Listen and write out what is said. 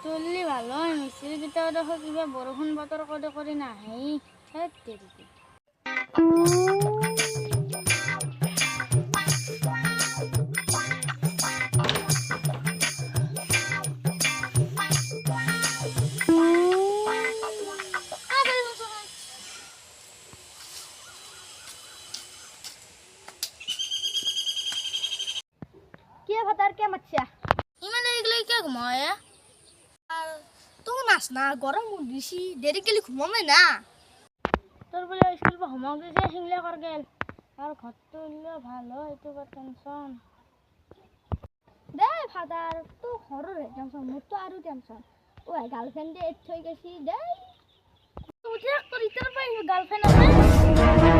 চললি ভালো হয় মিস্ত্ৰিকেইটাও দেখো কিবা বৰষুণ বতৰ কৰি নাহেই ধেৎ তেৰিকি। কি ভাতাৰ কে মাছিয়া ইমান দেৰিকলৈ কিয় ঘুমায়? তো নাচ না গৰম দিছি দেৰি গেলি ঘুমামে না তোৰ বোলে স্কুল পৰা হোমৱৰ্ক দিছে সেইগিলা কৰ গেল আৰু ঘৰটো উলিলে ভাল হয় এইটো বৰ টেনশ্যন। দে ফাদাৰ তো ঘৰেৰ টেনশন মোৰ তো আৰো টেনশন ও গাৰ্লফ্ৰেন্ডে এড থই গেছি দে তোৰ ইটাৰ পৰা গাৰ্লফ্ৰেণ্ড আছে